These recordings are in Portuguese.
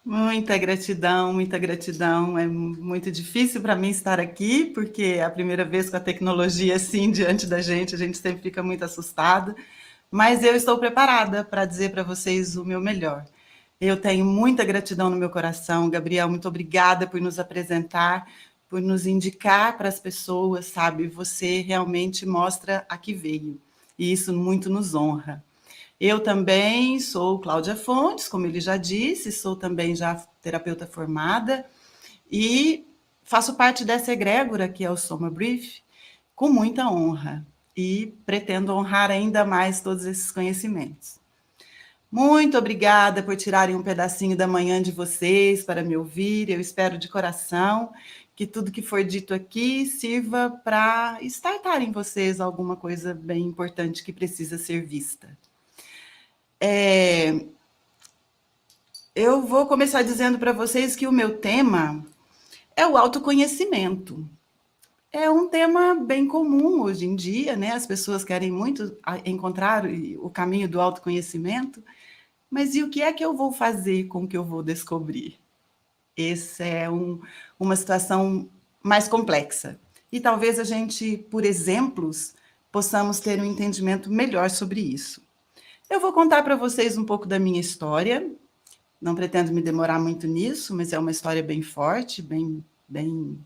Muita gratidão, muita gratidão. É muito difícil para mim estar aqui, porque é a primeira vez com a tecnologia assim diante da gente, a gente sempre fica muito assustado. Mas eu estou preparada para dizer para vocês o meu melhor. Eu tenho muita gratidão no meu coração, Gabriel. Muito obrigada por nos apresentar, por nos indicar para as pessoas, sabe? Você realmente mostra a que veio. E isso muito nos honra. Eu também sou Cláudia Fontes, como ele já disse, sou também já terapeuta formada e faço parte dessa egrégora que é o Soma Brief com muita honra e pretendo honrar ainda mais todos esses conhecimentos. Muito obrigada por tirarem um pedacinho da manhã de vocês para me ouvir. Eu espero de coração que tudo que for dito aqui sirva para estartar em vocês alguma coisa bem importante que precisa ser vista. Eu vou começar dizendo para vocês que o meu tema é o autoconhecimento. É um tema bem comum hoje em dia, né? As pessoas querem muito encontrar o caminho do autoconhecimento, mas e o que é que eu vou fazer com o que eu vou descobrir? Essa é uma situação mais complexa. E talvez a gente, por exemplos, possamos ter um entendimento melhor sobre isso. Eu vou contar para vocês um pouco da minha história. Não pretendo me demorar muito nisso, mas é uma história bem forte, bem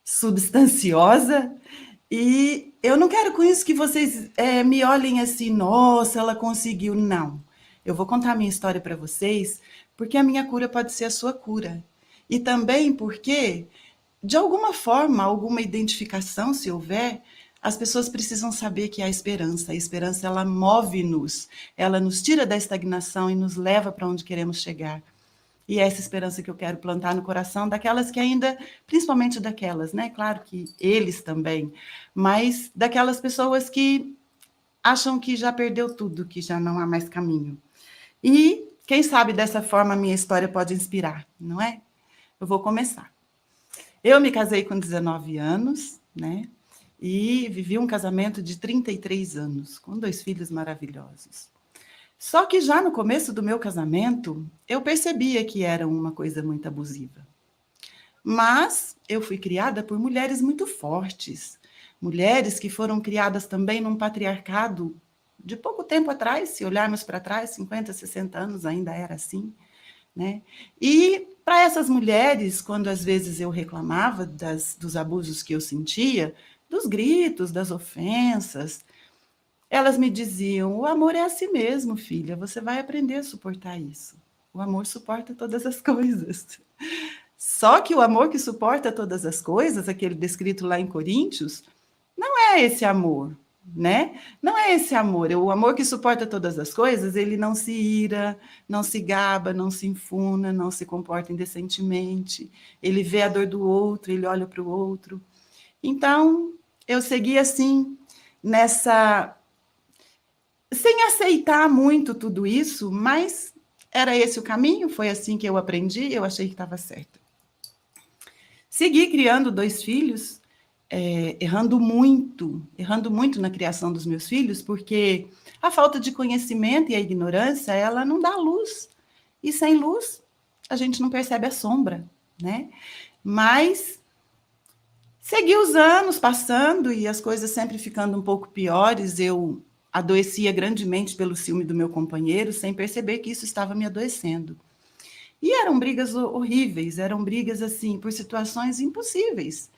substanciosa. E eu não quero com isso que vocês me olhem assim, nossa, ela conseguiu. Não. Eu vou contar a minha história para vocês, porque a minha cura pode ser a sua cura. E também porque, de alguma forma, alguma identificação, se houver, as pessoas precisam saber que há esperança. A esperança, ela move-nos, ela nos tira da estagnação e nos leva para onde queremos chegar. E é essa esperança que eu quero plantar no coração daquelas que ainda, principalmente daquelas, né? Claro que eles também, mas daquelas pessoas que acham que já perdeu tudo, que já não há mais caminho. E quem sabe dessa forma a minha história pode inspirar, não é? Eu vou começar. Eu me casei com 19 anos, né? E vivi um casamento de 33 anos, com 2 filhos maravilhosos. Só que já no começo do meu casamento, eu percebia que era uma coisa muito abusiva. Mas eu fui criada por mulheres muito fortes, mulheres que foram criadas também num patriarcado de pouco tempo atrás, se olharmos para trás, 50, 60 anos ainda era assim, né? E para essas mulheres, quando às vezes eu reclamava dos abusos que eu sentia, dos gritos, das ofensas, elas me diziam: o amor é assim mesmo, filha, você vai aprender a suportar isso. O amor suporta todas as coisas. Só que o amor que suporta todas as coisas, aquele descrito lá em Coríntios, não é esse amor, né? Não é esse amor. O amor que suporta todas as coisas, ele não se ira, não se gaba, não se enfuna, não se comporta indecentemente. Ele vê a dor do outro, ele olha para o outro. Então, eu segui assim, nessa sem aceitar muito tudo isso, mas era esse o caminho, foi assim que eu aprendi, eu achei que estava certo. Segui criando 2 filhos, errando muito na criação dos meus filhos, porque a falta de conhecimento e a ignorância, ela não dá luz. E sem luz, a gente não percebe a sombra, né? Mas segui os anos passando e as coisas sempre ficando um pouco piores. Eu adoecia grandemente pelo ciúme do meu companheiro, sem perceber que isso estava me adoecendo. E eram brigas horríveis, eram brigas assim por situações impossíveis.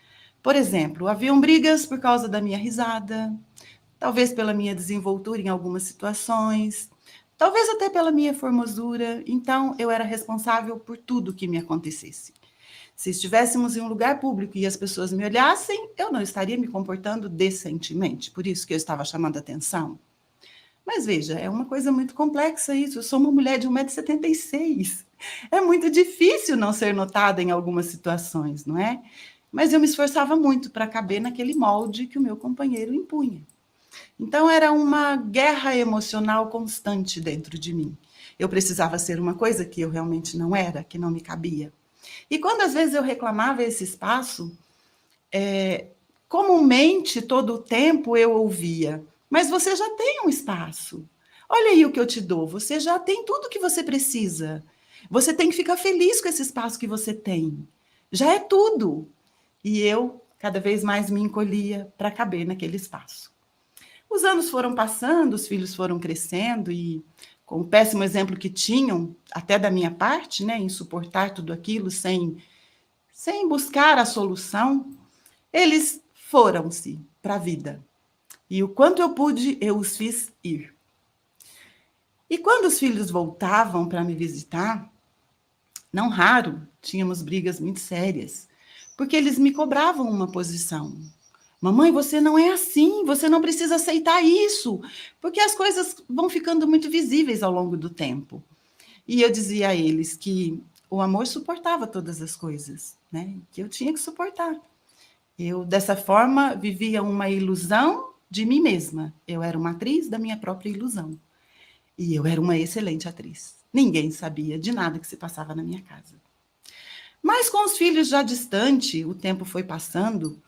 Por exemplo, haviam brigas por causa da minha risada, talvez pela minha desenvoltura em algumas situações, talvez até pela minha formosura. Então, eu era responsável por tudo que me acontecesse. Se estivéssemos em um lugar público e as pessoas me olhassem, eu não estaria me comportando decentemente, por isso que eu estava chamando atenção. Mas veja, é uma coisa muito complexa isso. Eu sou uma mulher de 1,76 m. É muito difícil não ser notada em algumas situações, não é? Mas eu me esforçava muito para caber naquele molde que o meu companheiro impunha. Então era uma guerra emocional constante dentro de mim. Eu precisava ser uma coisa que eu realmente não era, que não me cabia. E quando às vezes eu reclamava esse espaço, comumente, todo o tempo eu ouvia: mas você já tem um espaço. Olha aí o que eu te dou, você já tem tudo que você precisa. Você tem que ficar feliz com esse espaço que você tem. Já é tudo. E eu, cada vez mais, me encolhia para caber naquele espaço. Os anos foram passando, os filhos foram crescendo e, com o péssimo exemplo que tinham, até da minha parte, né, em suportar tudo aquilo sem buscar a solução, eles foram-se para a vida. E o quanto eu pude, eu os fiz ir. E quando os filhos voltavam para me visitar, não raro, tínhamos brigas muito sérias, porque eles me cobravam uma posição. Mamãe, você não é assim, você não precisa aceitar isso, porque as coisas vão ficando muito visíveis ao longo do tempo. E eu dizia a eles que o amor suportava todas as coisas, né? Que eu tinha que suportar. Eu, dessa forma, vivia uma ilusão de mim mesma. Eu era uma atriz da minha própria ilusão. E eu era uma excelente atriz. Ninguém sabia de nada que se passava na minha casa. Mas com os filhos já distante, o tempo foi passando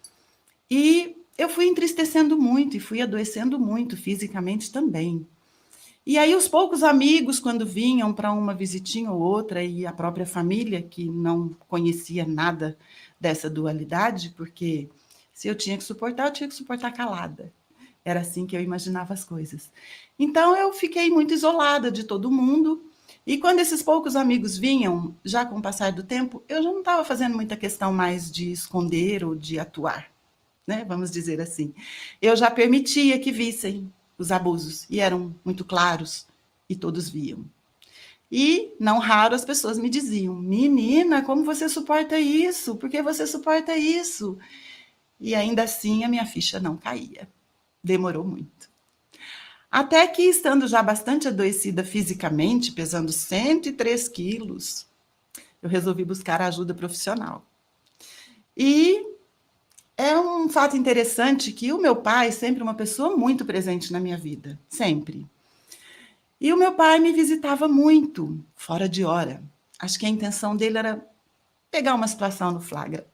e eu fui entristecendo muito e fui adoecendo muito fisicamente também. E aí os poucos amigos, quando vinham para uma visitinha ou outra, e a própria família, que não conhecia nada dessa dualidade, porque se eu tinha que suportar calada. Era assim que eu imaginava as coisas. Então eu fiquei muito isolada de todo mundo. E quando esses poucos amigos vinham, já com o passar do tempo, eu já não estava fazendo muita questão mais de esconder ou de atuar, né? Vamos dizer assim. Eu já permitia que vissem os abusos, e eram muito claros, e todos viam. E, não raro, as pessoas me diziam: menina, como você suporta isso? Por que você suporta isso? E ainda assim a minha ficha não caía. Demorou muito. Até que, estando já bastante adoecida fisicamente, pesando 103 quilos, eu resolvi buscar ajuda profissional. E é um fato interessante que o meu pai, sempre uma pessoa muito presente na minha vida, sempre. E o meu pai me visitava muito, fora de hora. Acho que a intenção dele era pegar uma situação no flagra.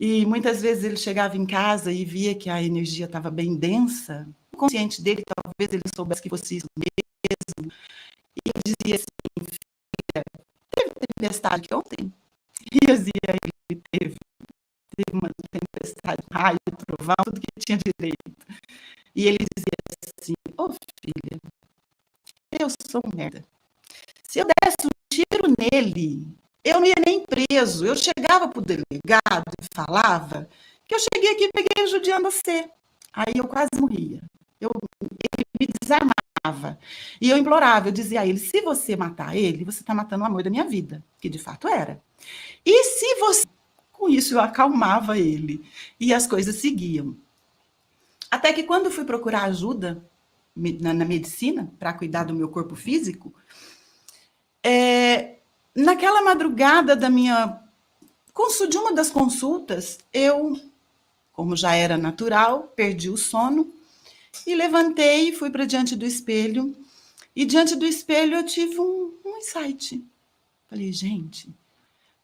E muitas vezes ele chegava em casa e via que a energia estava bem densa. O consciente dele, talvez ele soubesse que fosse isso mesmo. E eu dizia assim: filha, teve tempestade ontem? E eu dizia a ele: teve uma tempestade, raio, trovão, tudo que tinha direito. E ele dizia assim: ô filha, eu sou um merda. Se eu desse um tiro nele, eu não ia nem preso. Eu chegava pro delegado e falava que eu cheguei aqui e peguei judiando você. Aí eu quase morria. Ele me desarmava. E eu implorava, eu dizia a ele: se você matar ele, você está matando o amor da minha vida. Que de fato era. E se você... Com isso eu acalmava ele. E as coisas seguiam. Até que quando eu fui procurar ajuda na medicina, para cuidar do meu corpo físico, naquela madrugada de uma das consultas, eu, como já era natural, perdi o sono e levantei e fui para diante do espelho. E diante do espelho eu tive um insight. Falei: gente,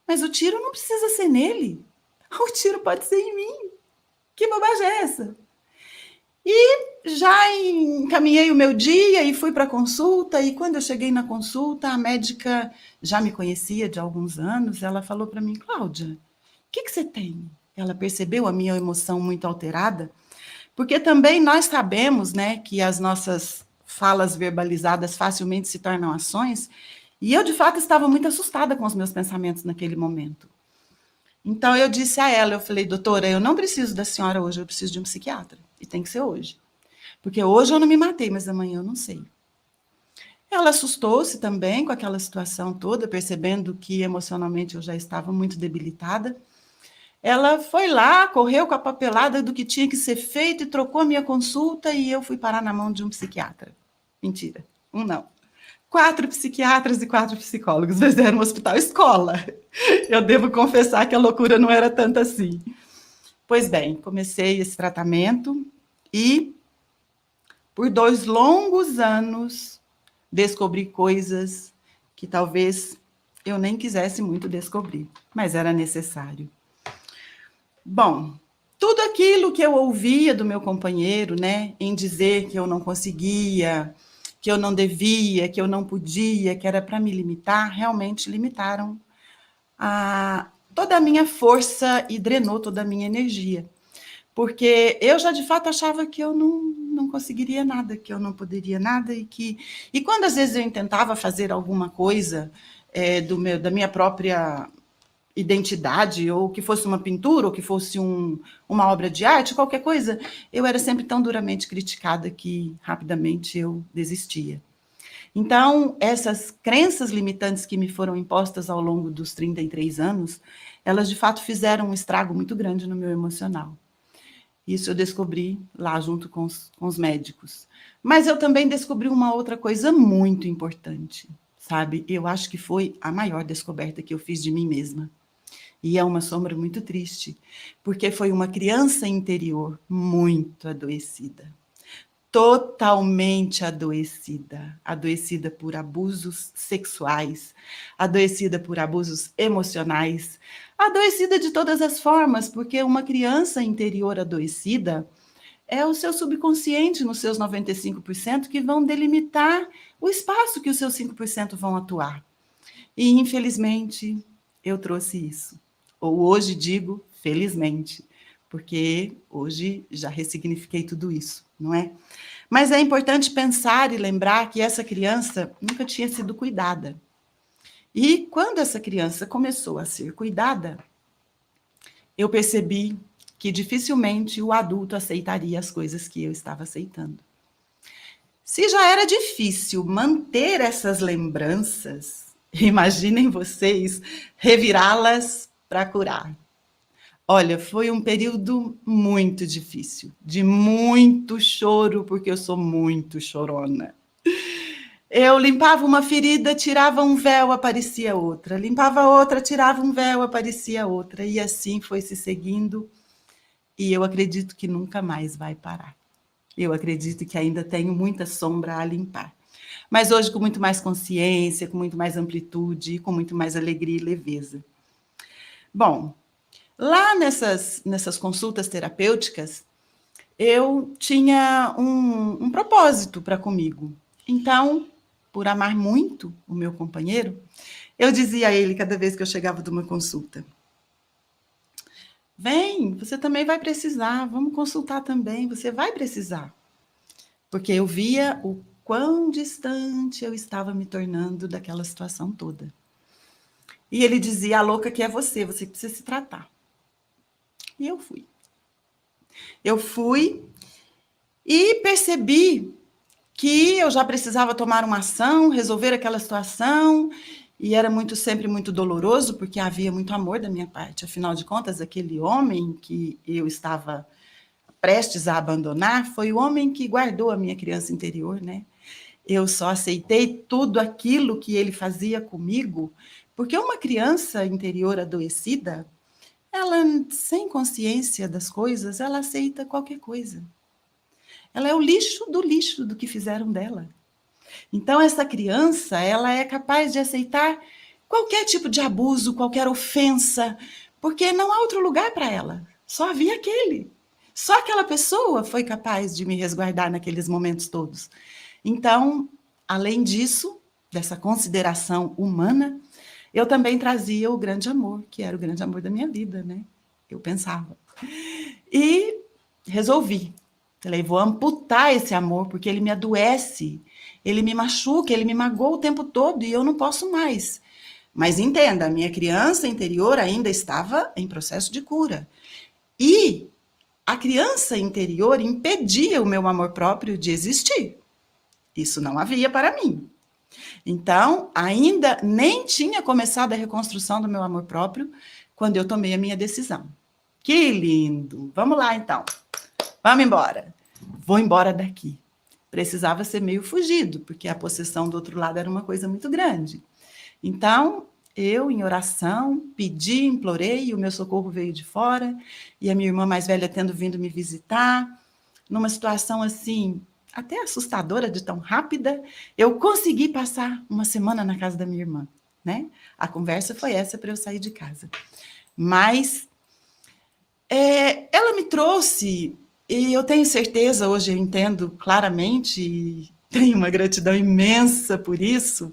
mas o tiro não precisa ser nele. O tiro pode ser em mim. Que bobagem é essa? E já encaminhei o meu dia e fui para a consulta. E quando eu cheguei na consulta, a médica já me conhecia de alguns anos. Ela falou para mim: Cláudia, o que você tem? Ela percebeu a minha emoção muito alterada, porque também nós sabemos, né, que as nossas falas verbalizadas facilmente se tornam ações. E eu, de fato, estava muito assustada com os meus pensamentos naquele momento. Então, eu disse a ela, eu falei: doutora, eu não preciso da senhora hoje, eu preciso de um psiquiatra. E tem que ser hoje. Porque hoje eu não me matei, mas amanhã eu não sei. Ela assustou-se também com aquela situação toda, percebendo que emocionalmente eu já estava muito debilitada. Ela foi lá, correu com a papelada do que tinha que ser feito e trocou a minha consulta e eu fui parar na mão de um psiquiatra. Mentira, um não. 4 psiquiatras e 4 psicólogos, mas era um hospital escola. Eu devo confessar que a loucura não era tanto assim. Pois bem, comecei esse tratamento e, por 2 longos anos, descobri coisas que talvez eu nem quisesse muito descobrir, mas era necessário. Bom, tudo aquilo que eu ouvia do meu companheiro, né, em dizer que eu não conseguia, que eu não devia, que eu não podia, que era para me limitar, realmente limitaram toda a minha força e drenou toda a minha energia. Porque eu já de fato achava que eu não conseguiria nada, que eu não poderia nada, e quando às vezes eu tentava fazer alguma coisa da minha própria identidade, ou que fosse uma pintura, ou que fosse uma obra de arte, qualquer coisa, eu era sempre tão duramente criticada que rapidamente eu desistia. Então, essas crenças limitantes que me foram impostas ao longo dos 33 anos, elas de fato fizeram um estrago muito grande no meu emocional. Isso eu descobri lá junto com os médicos. Mas eu também descobri uma outra coisa muito importante, sabe? Eu acho que foi a maior descoberta que eu fiz de mim mesma. E é uma sombra muito triste, porque foi uma criança interior muito adoecida. Totalmente adoecida. Adoecida por abusos sexuais, adoecida por abusos emocionais, adoecida de todas as formas, porque uma criança interior adoecida é o seu subconsciente, nos seus 95%, que vão delimitar o espaço que os seus 5% vão atuar. E, infelizmente, eu trouxe isso. Ou hoje digo, felizmente, porque hoje já ressignifiquei tudo isso, não é? Mas é importante pensar e lembrar que essa criança nunca tinha sido cuidada. E quando essa criança começou a ser cuidada, eu percebi que dificilmente o adulto aceitaria as coisas que eu estava aceitando. Se já era difícil manter essas lembranças, imaginem vocês revirá-las para curar. Olha, foi um período muito difícil, de muito choro, porque eu sou muito chorona. Eu limpava uma ferida, tirava um véu, aparecia outra. Limpava outra, tirava um véu, aparecia outra. E assim foi se seguindo. E eu acredito que nunca mais vai parar. Eu acredito que ainda tenho muita sombra a limpar. Mas hoje com muito mais consciência, com muito mais amplitude, com muito mais alegria e leveza. Bom, lá nessas consultas terapêuticas, eu tinha um propósito para comigo. Então, por amar muito o meu companheiro, eu dizia a ele cada vez que eu chegava de uma consulta: vem, você também vai precisar, vamos consultar também, você vai precisar. Porque eu via o quão distante eu estava me tornando daquela situação toda. E ele dizia: a louca que é você precisa se tratar. E eu fui. Eu fui e percebi que eu já precisava tomar uma ação, resolver aquela situação, e era sempre muito doloroso, porque havia muito amor da minha parte. Afinal de contas, aquele homem que eu estava prestes a abandonar foi o homem que guardou a minha criança interior, né? Eu só aceitei tudo aquilo que ele fazia comigo, porque uma criança interior adoecida, ela, sem consciência das coisas, ela aceita qualquer coisa. Ela é o lixo do que fizeram dela. Então, essa criança, ela é capaz de aceitar qualquer tipo de abuso, qualquer ofensa, porque não há outro lugar para ela. Só havia aquele. Só aquela pessoa foi capaz de me resguardar naqueles momentos todos. Então, além disso, dessa consideração humana, eu também trazia o grande amor, que era o grande amor da minha vida, né? Eu pensava. E resolvi. Falei, vou amputar esse amor, porque ele me adoece, ele me machuca, ele me magoa o tempo todo e eu não posso mais. Mas entenda, a minha criança interior ainda estava em processo de cura. E a criança interior impedia o meu amor próprio de existir. Isso não havia para mim. Então, ainda nem tinha começado a reconstrução do meu amor próprio quando eu tomei a minha decisão. Que lindo! Vamos lá, então. Vamos embora. Vou embora daqui. Precisava ser meio fugido, porque a possessão do outro lado era uma coisa muito grande. Então, eu, em oração, pedi, implorei, e o meu socorro veio de fora, e a minha irmã mais velha tendo vindo me visitar, numa situação assim, até assustadora de tão rápida, eu consegui passar uma semana na casa da minha irmã, né? A conversa foi essa para eu sair de casa. Mas ela me trouxe, e eu tenho certeza, hoje eu entendo claramente, tenho uma gratidão imensa por isso,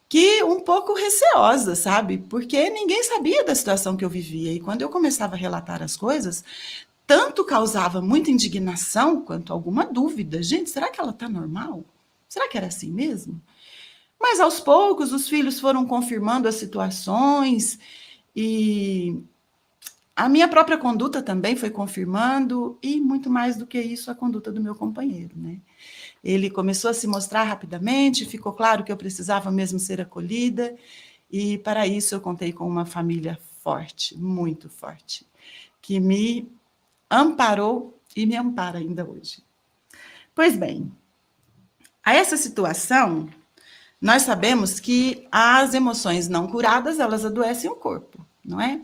que um pouco receosa, sabe? Porque ninguém sabia da situação que eu vivia. E quando eu começava a relatar as coisas, tanto causava muita indignação quanto alguma dúvida. Gente, será que ela está normal? Será que era assim mesmo? Mas aos poucos os filhos foram confirmando as situações e a minha própria conduta também foi confirmando e muito mais do que isso a conduta do meu companheiro, né? Ele começou a se mostrar rapidamente, ficou claro que eu precisava mesmo ser acolhida e para isso eu contei com uma família forte, muito forte, que me amparou e me ampara ainda hoje. Pois bem, a essa situação, nós sabemos que as emoções não curadas, elas adoecem o corpo, não é?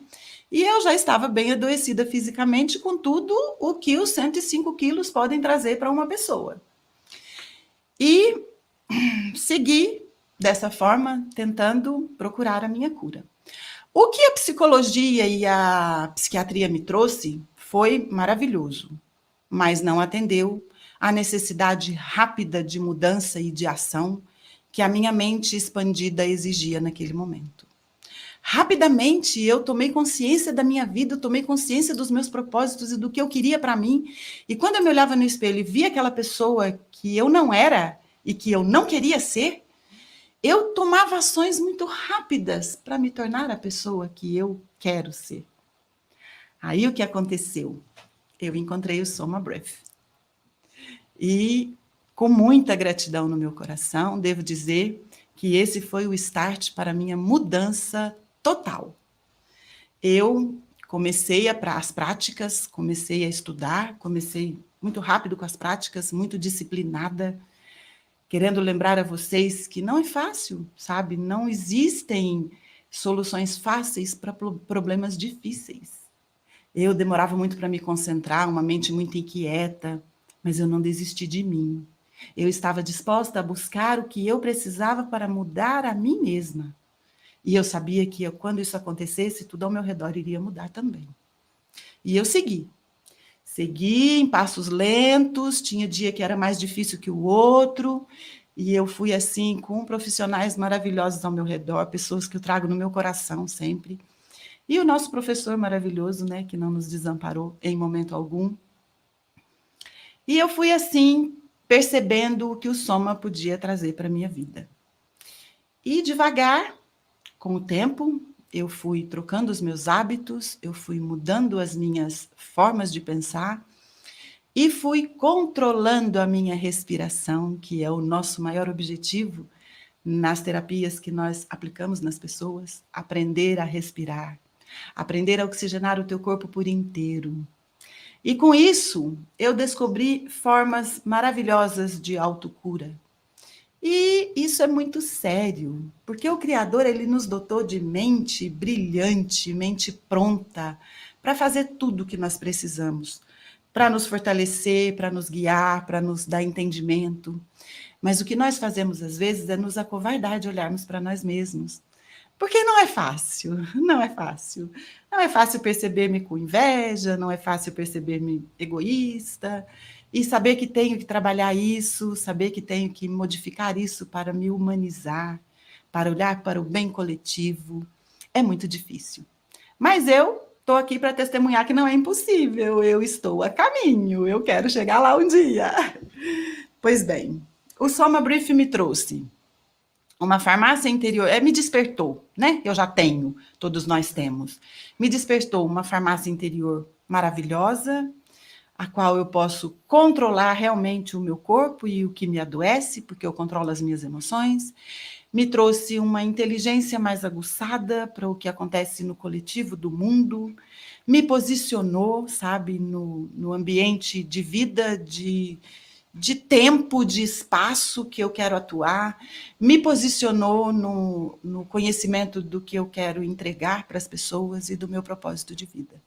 E eu já estava bem adoecida fisicamente com tudo o que os 105 quilos podem trazer para uma pessoa. E segui dessa forma, tentando procurar a minha cura. O que a psicologia e a psiquiatria me trouxe foi maravilhoso, mas não atendeu à necessidade rápida de mudança e de ação que a minha mente expandida exigia naquele momento. Rapidamente eu tomei consciência da minha vida, eu tomei consciência dos meus propósitos e do que eu queria para mim. E quando eu me olhava no espelho e via aquela pessoa que eu não era e que eu não queria ser, eu tomava ações muito rápidas para me tornar a pessoa que eu quero ser. Aí o que aconteceu? Eu encontrei o Soma Breath. E com muita gratidão no meu coração, devo dizer que esse foi o start para a minha mudança total. Eu comecei as práticas, comecei a estudar, comecei muito rápido com as práticas, muito disciplinada, querendo lembrar a vocês que não é fácil, sabe? Não existem soluções fáceis para problemas difíceis. Eu demorava muito para me concentrar, uma mente muito inquieta, mas eu não desisti de mim. Eu estava disposta a buscar o que eu precisava para mudar a mim mesma. E eu sabia que quando isso acontecesse, tudo ao meu redor iria mudar também. E eu segui. Segui em passos lentos, tinha dia que era mais difícil que o outro, e eu fui assim com profissionais maravilhosos ao meu redor, pessoas que eu trago no meu coração sempre. E o nosso professor maravilhoso, né, que não nos desamparou em momento algum. E eu fui assim, percebendo o que o Soma podia trazer para a minha vida. E devagar, com o tempo, eu fui trocando os meus hábitos, eu fui mudando as minhas formas de pensar e fui controlando a minha respiração, que é o nosso maior objetivo nas terapias que nós aplicamos nas pessoas, aprender a respirar, aprender a oxigenar o teu corpo por inteiro. E com isso, eu descobri formas maravilhosas de autocura. E isso é muito sério, porque o Criador ele nos dotou de mente brilhante, mente pronta para fazer tudo o que nós precisamos, para nos fortalecer, para nos guiar, para nos dar entendimento. Mas o que nós fazemos às vezes é nos acovardar de olharmos para nós mesmos. Porque não é fácil, não é fácil. Não é fácil perceber-me com inveja, não é fácil perceber-me egoísta, e saber que tenho que trabalhar isso, saber que tenho que modificar isso para me humanizar, para olhar para o bem coletivo, é muito difícil. Mas eu estou aqui para testemunhar que não é impossível, eu estou a caminho, eu quero chegar lá um dia. Pois bem, o Soma Brief me trouxe uma farmácia interior, me despertou, né? Eu já tenho, todos nós temos. Me despertou uma farmácia interior maravilhosa, a qual eu posso controlar realmente o meu corpo e o que me adoece, porque eu controlo as minhas emoções. Me trouxe uma inteligência mais aguçada para o que acontece no coletivo do mundo. Me posicionou, sabe, no ambiente de vida, de tempo, de espaço que eu quero atuar, me posicionou no conhecimento do que eu quero entregar para as pessoas e do meu propósito de vida.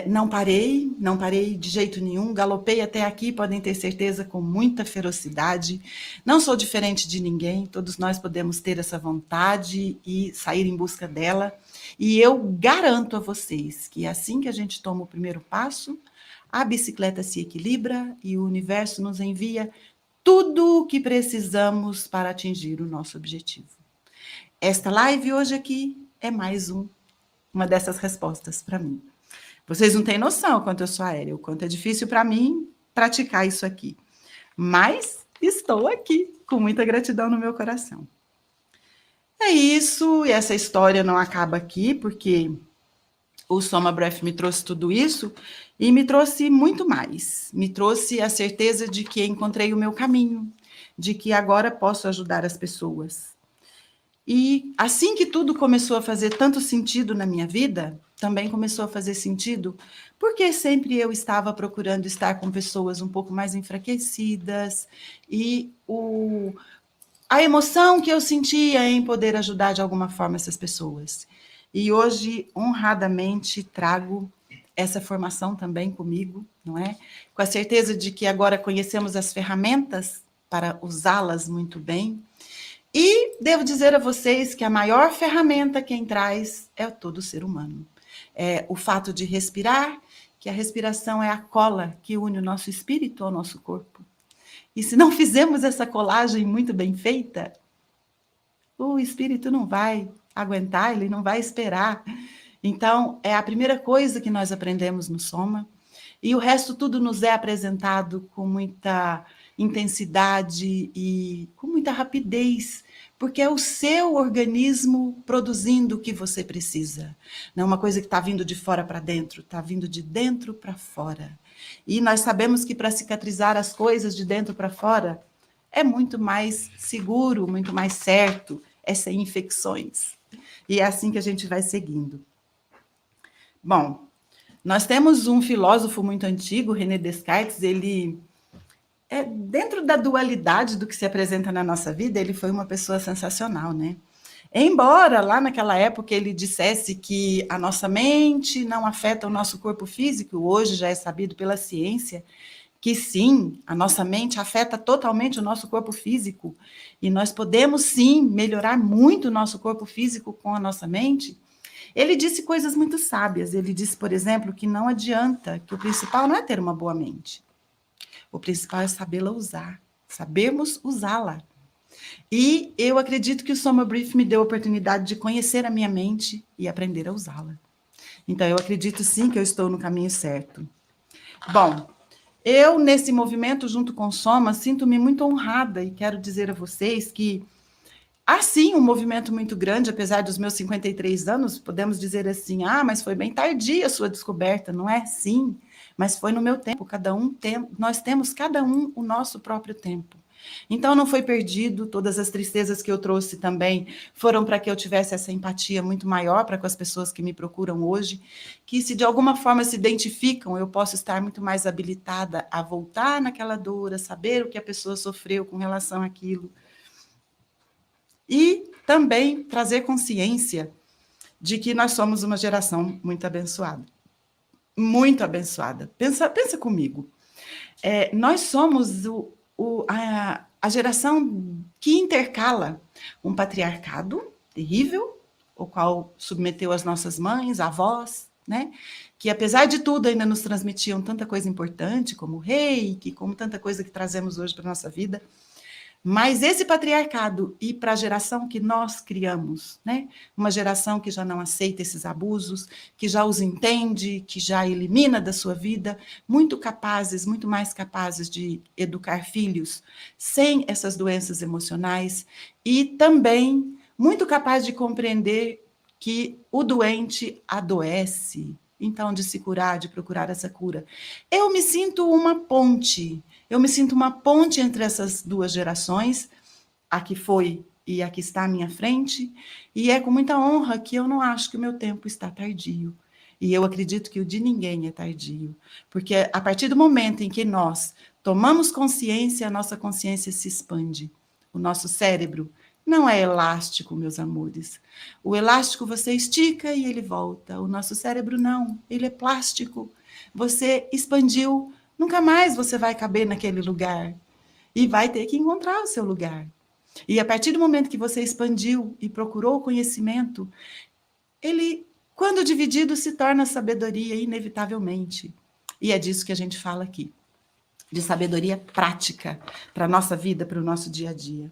Não parei de jeito nenhum, galopei até aqui, podem ter certeza, com muita ferocidade. Não sou diferente de ninguém, todos nós podemos ter essa vontade e sair em busca dela. E eu garanto a vocês que assim que a gente toma o primeiro passo, a bicicleta se equilibra e o universo nos envia tudo o que precisamos para atingir o nosso objetivo. Esta live hoje aqui é mais uma dessas respostas para mim. Vocês não têm noção o quanto eu sou aérea, o quanto é difícil para mim praticar isso aqui. Mas estou aqui, com muita gratidão no meu coração. É isso, e essa história não acaba aqui, porque o Soma Breath me trouxe tudo isso e me trouxe muito mais. Me trouxe a certeza de que encontrei o meu caminho, de que agora posso ajudar as pessoas. E assim que tudo começou a fazer tanto sentido na minha vida, também começou a fazer sentido porque sempre eu estava procurando estar com pessoas um pouco mais enfraquecidas e a emoção que eu sentia em poder ajudar de alguma forma essas pessoas. E hoje, honradamente, trago essa formação também comigo, não é? Com a certeza de que agora conhecemos as ferramentas para usá-las muito bem. E devo dizer a vocês que a maior ferramenta quem traz é todo ser humano. É o fato de respirar, que a respiração é a cola que une o nosso espírito ao nosso corpo. E se não fizermos essa colagem muito bem feita, o espírito não vai aguentar, ele não vai esperar. Então, é a primeira coisa que nós aprendemos no Soma. E o resto tudo nos é apresentado com muita intensidade e com muita rapidez, porque é o seu organismo produzindo o que você precisa. Não é uma coisa que está vindo de fora para dentro, está vindo de dentro para fora. E nós sabemos que para cicatrizar as coisas de dentro para fora é muito mais seguro, muito mais certo, é sem infecções. E é assim que a gente vai seguindo. Bom, nós temos um filósofo muito antigo, René Descartes, ele dentro da dualidade do que se apresenta na nossa vida, ele foi uma pessoa sensacional, né? Embora lá naquela época ele dissesse que a nossa mente não afeta o nosso corpo físico, hoje já é sabido pela ciência que sim, a nossa mente afeta totalmente o nosso corpo físico e nós podemos sim melhorar muito o nosso corpo físico com a nossa mente. Ele disse coisas muito sábias. Ele disse, por exemplo, que não adianta, que o principal não é ter uma boa mente. O principal é sabê-la usar, sabermos usá-la. E eu acredito que o Soma Brief me deu a oportunidade de conhecer a minha mente e aprender a usá-la. Então, eu acredito sim que eu estou no caminho certo. Bom, eu, nesse movimento, junto com o Soma, sinto-me muito honrada e quero dizer a vocês que há sim um movimento muito grande, apesar dos meus 53 anos, podemos dizer assim, mas foi bem tardia a sua descoberta, não é? Sim, mas foi no meu tempo, nós temos cada um o nosso próprio tempo. Então não foi perdido, todas as tristezas que eu trouxe também foram para que eu tivesse essa empatia muito maior para com as pessoas que me procuram hoje, que se de alguma forma se identificam, eu posso estar muito mais habilitada a voltar naquela dor, a saber o que a pessoa sofreu com relação àquilo. E também trazer consciência de que nós somos uma geração muito abençoada. Muito abençoada. Pensa comigo. Nós somos a geração que intercala um patriarcado terrível, o qual submeteu as nossas mães, avós, né? Que apesar de tudo ainda nos transmitiam tanta coisa importante, como o reiki, como tanta coisa que trazemos hoje para a nossa vida. Mas esse patriarcado e para a geração que nós criamos, né? Uma geração que já não aceita esses abusos, que já os entende, que já elimina da sua vida, muito capazes, muito mais capazes de educar filhos sem essas doenças emocionais e também muito capaz de compreender que o doente adoece, então de se curar, de procurar essa cura. Eu me sinto uma ponte. Eu me sinto uma ponte entre essas duas gerações, a que foi e a que está à minha frente, e é com muita honra que eu não acho que o meu tempo está tardio. E eu acredito que o de ninguém é tardio, porque a partir do momento em que nós tomamos consciência, a nossa consciência se expande. O nosso cérebro não é elástico, meus amores. O elástico você estica e ele volta. O nosso cérebro não, ele é plástico. Você expandiu, nunca mais você vai caber naquele lugar. E vai ter que encontrar o seu lugar. E a partir do momento que você expandiu e procurou o conhecimento, ele, quando dividido, se torna sabedoria, inevitavelmente. E é disso que a gente fala aqui. de sabedoria prática para a nossa vida, para o nosso dia a dia.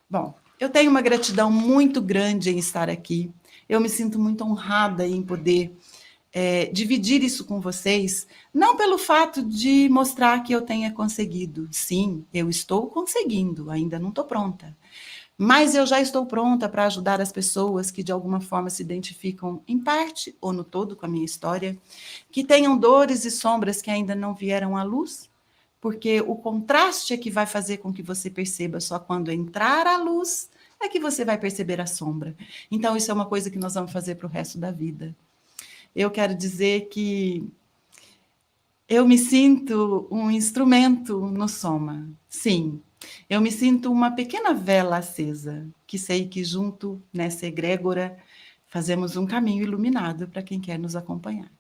Bom, eu tenho uma gratidão muito grande em estar aqui. Eu me sinto muito honrada em poder dividir isso com vocês, não pelo fato de mostrar que eu tenha conseguido. Sim, eu estou conseguindo, ainda não estou pronta. Mas eu já estou pronta para ajudar as pessoas que de alguma forma se identificam em parte ou no todo com a minha história, que tenham dores e sombras que ainda não vieram à luz, porque o contraste é que vai fazer com que você perceba só quando entrar a luz é que você vai perceber a sombra. Então isso é uma coisa que nós vamos fazer para o resto da vida. Eu quero dizer que eu me sinto um instrumento no soma. Sim, eu me sinto uma pequena vela acesa, que sei que junto nessa egrégora fazemos um caminho iluminado para quem quer nos acompanhar.